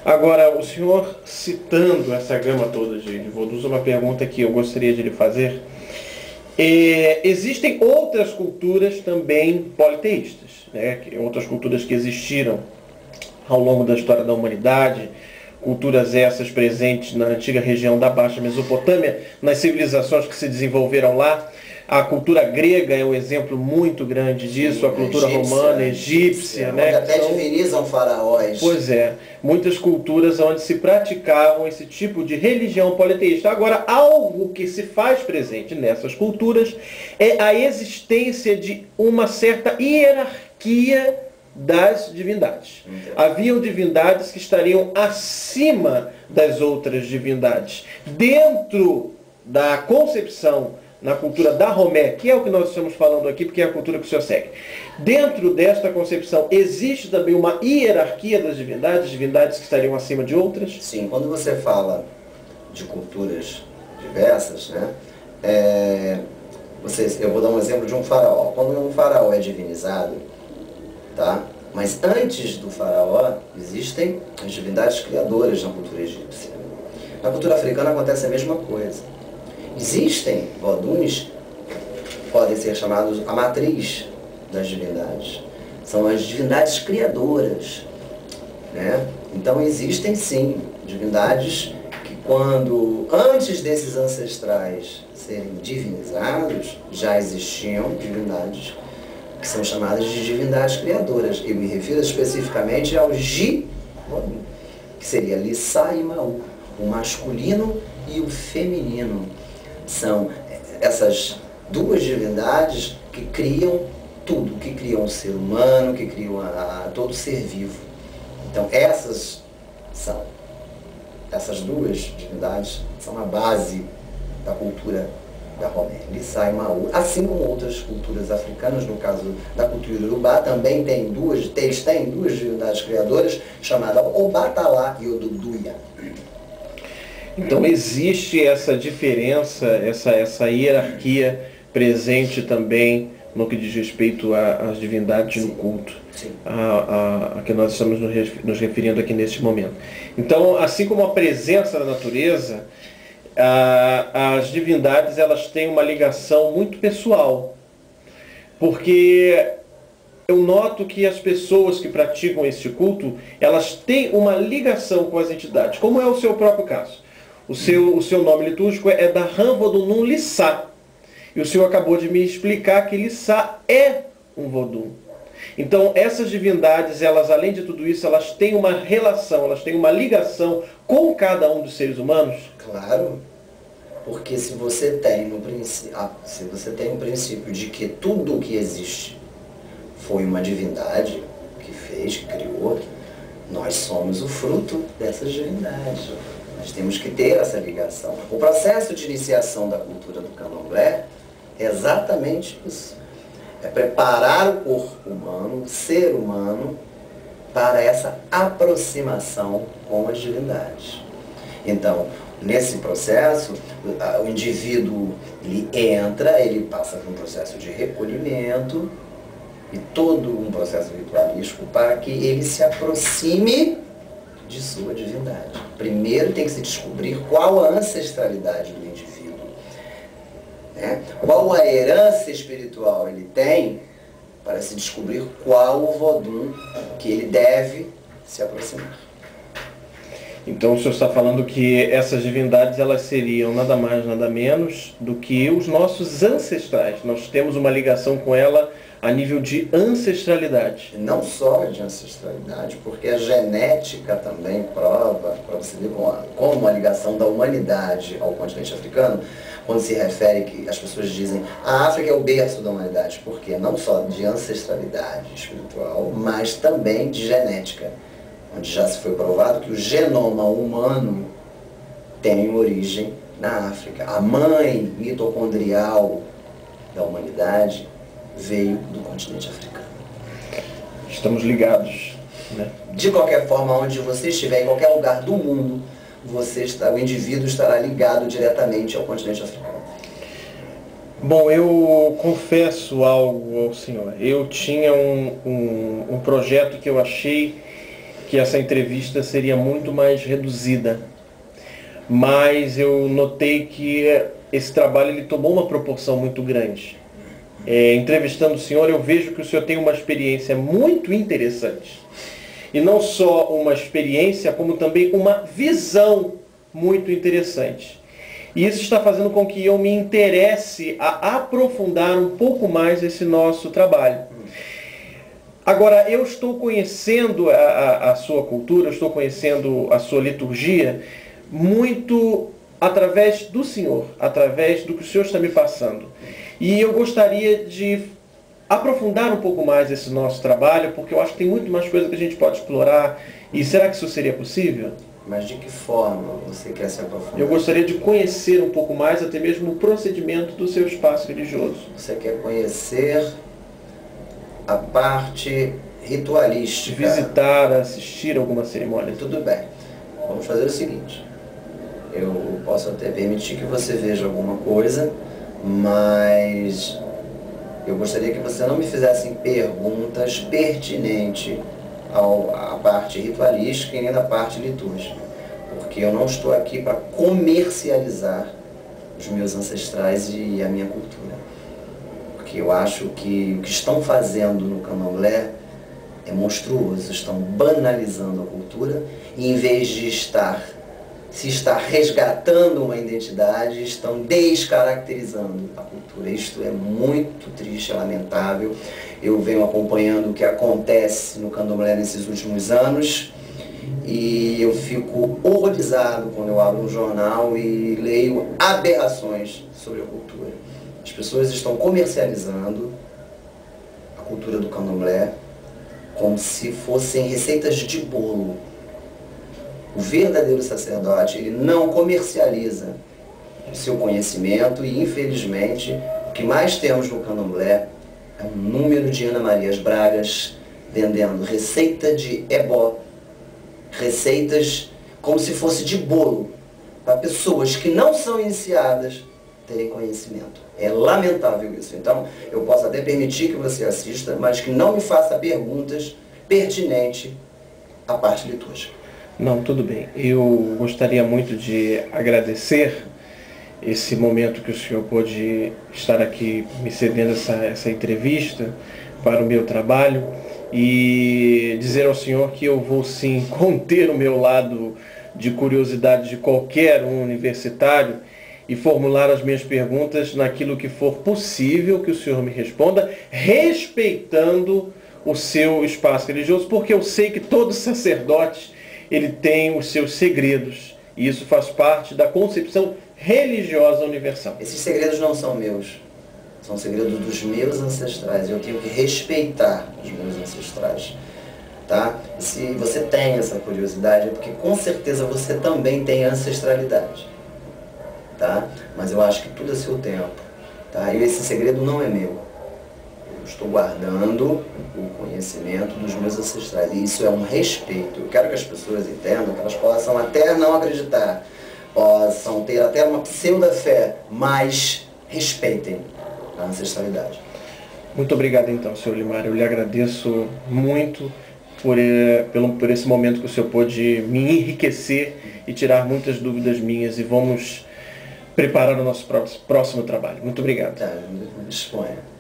Agora, o senhor citando essa gama toda de vodus, uma pergunta que eu gostaria de lhe fazer. Existem outras culturas também politeístas, né? Outras culturas que existiram ao longo da história da humanidade, culturas essas presentes na antiga região da Baixa Mesopotâmia, nas civilizações que se desenvolveram lá. A cultura grega é um exemplo muito grande disso, a cultura romana, egípcia, né? Onde até divinizam faraós. Pois é, muitas culturas onde se praticavam esse tipo de religião politeísta. Agora, algo que se faz presente nessas culturas é a existência de uma certa hierarquia das divindades. Haviam divindades que estariam acima das outras divindades. Dentro da concepção na cultura da Romé, que é o que nós estamos falando aqui, porque é a cultura que o senhor segue. Dentro desta concepção, existe também uma hierarquia das divindades que estariam acima de outras? Sim, quando você fala de culturas diversas, né, eu vou dar um exemplo de um faraó. Quando um faraó é divinizado, tá? Mas antes do faraó, existem as divindades criadoras na cultura egípcia. Na cultura africana acontece a mesma coisa. Existem voduns, podem ser chamados a matriz das divindades. São as divindades criadoras, né? Então existem sim divindades que antes desses ancestrais serem divinizados, já existiam divindades que são chamadas de divindades criadoras. Eu me refiro especificamente ao Ji-Vodun, que seria Lissá e Maú, o masculino e o feminino. São essas duas divindades que criam tudo, que criam o ser humano, que criam todo ser vivo. Então essas duas divindades são a base da cultura da Romé, Lissá e Maú, assim como outras culturas africanas. No caso da cultura Urubá, também eles têm duas divindades criadoras, chamadas Obatalá e Oduduia. Então existe essa diferença, essa hierarquia presente também no que diz respeito às divindades no culto, a que nós estamos nos referindo aqui neste momento. Então, assim como a presença da natureza, as divindades elas têm uma ligação muito pessoal, porque eu noto que as pessoas que praticam este culto, elas têm uma ligação com as entidades, como é o seu próprio caso. O seu nome litúrgico é Dahram Vodunum Lissá. E o senhor acabou de me explicar que Lissá é um Vodun. Então, essas divindades, elas, além de tudo isso, elas têm uma relação, elas têm uma ligação com cada um dos seres humanos? Claro, porque se você tem um princípio de que tudo o que existe foi uma divindade que fez, que criou, nós somos o fruto dessas divindades. Nós temos que ter essa ligação. O processo de iniciação da cultura do candomblé é exatamente isso. É preparar o corpo humano, o ser humano, para essa aproximação com as divindades. Então, nesse processo, o indivíduo ele passa por um processo de recolhimento e todo um processo ritualístico para que ele se aproxime de sua divindade. Primeiro tem que se descobrir qual a ancestralidade do indivíduo, né? Qual a herança espiritual ele tem, para se descobrir qual o vodun que ele deve se aproximar. Então o senhor está falando que essas divindades elas seriam nada mais, nada menos do que os nossos ancestrais. Nós temos uma ligação com ela a nível de ancestralidade. Não só de ancestralidade, porque a genética também prova, para você ver como a ligação da humanidade ao continente africano, quando se refere que as pessoas dizem a África é o berço da humanidade, porque não só de ancestralidade espiritual, mas também de genética, onde já se foi provado que o genoma humano tem origem na África. A mãe mitocondrial da humanidade veio do continente africano. Estamos ligados, né? De qualquer forma, onde você estiver, em qualquer lugar do mundo, o indivíduo estará ligado diretamente ao continente africano. Bom, eu confesso algo ao senhor. Eu tinha um projeto que eu achei que essa entrevista seria muito mais reduzida. Mas eu notei que esse trabalho ele tomou uma proporção muito grande. Entrevistando o senhor, eu vejo que o senhor tem uma experiência muito interessante. E não só uma experiência, como também uma visão muito interessante. E isso está fazendo com que eu me interesse a aprofundar um pouco mais esse nosso trabalho. Agora, eu estou conhecendo a sua cultura, eu estou conhecendo a sua liturgia muito através do Senhor, através do que o Senhor está me passando. E eu gostaria de aprofundar um pouco mais esse nosso trabalho, porque eu acho que tem muito mais coisa que a gente pode explorar. E será que isso seria possível? Mas de que forma você quer se aprofundar? Eu gostaria de conhecer um pouco mais, até mesmo o procedimento do seu espaço religioso. Você quer conhecer a parte ritualística? Visitar, assistir alguma cerimônia. Tudo bem. Vamos fazer o seguinte. Eu posso até permitir que você veja alguma coisa, mas eu gostaria que você não me fizesse perguntas pertinentes à parte ritualística e nem da parte litúrgica, porque eu não estou aqui para comercializar os meus ancestrais e a minha cultura. Porque eu acho que o que estão fazendo no candomblé é monstruoso, estão banalizando a cultura e em vez de se estar resgatando uma identidade, estão descaracterizando a cultura. Isto é muito triste, é lamentável. Eu venho acompanhando o que acontece no candomblé nesses últimos anos e eu fico horrorizado quando eu abro um jornal e leio aberrações sobre a cultura. As pessoas estão comercializando a cultura do candomblé como se fossem receitas de bolo. O verdadeiro sacerdote, ele não comercializa o seu conhecimento e, infelizmente, o que mais temos no candomblé é um número de Ana Marias Bragas vendendo receita de ebó, receitas como se fosse de bolo, para pessoas que não são iniciadas terem conhecimento. É lamentável isso. Então, eu posso até permitir que você assista, mas que não me faça perguntas pertinentes à parte litúrgica. Não, tudo bem. Eu gostaria muito de agradecer esse momento que o senhor pôde estar aqui me cedendo essa entrevista para o meu trabalho e dizer ao senhor que eu vou sim conter o meu lado de curiosidade de qualquer um universitário e formular as minhas perguntas naquilo que for possível que o senhor me responda, respeitando o seu espaço religioso, porque eu sei que todo sacerdote ele tem os seus segredos, e isso faz parte da concepção religiosa universal. Esses segredos não são meus, são segredos dos meus ancestrais, eu tenho que respeitar os meus ancestrais, tá? E se você tem essa curiosidade, é porque com certeza você também tem ancestralidade, tá? Mas eu acho que tudo é seu tempo, tá? E esse segredo não é meu. Estou guardando o conhecimento dos meus ancestrais. E isso é um respeito. Eu quero que as pessoas entendam que elas possam até não acreditar, possam ter até uma pseudo-fé, mas respeitem a ancestralidade. Muito obrigado então, senhor Limário. Eu lhe agradeço muito por esse momento que o senhor pôde me enriquecer e tirar muitas dúvidas minhas. E vamos preparar o nosso próximo trabalho. Muito obrigado. Tá, disponha.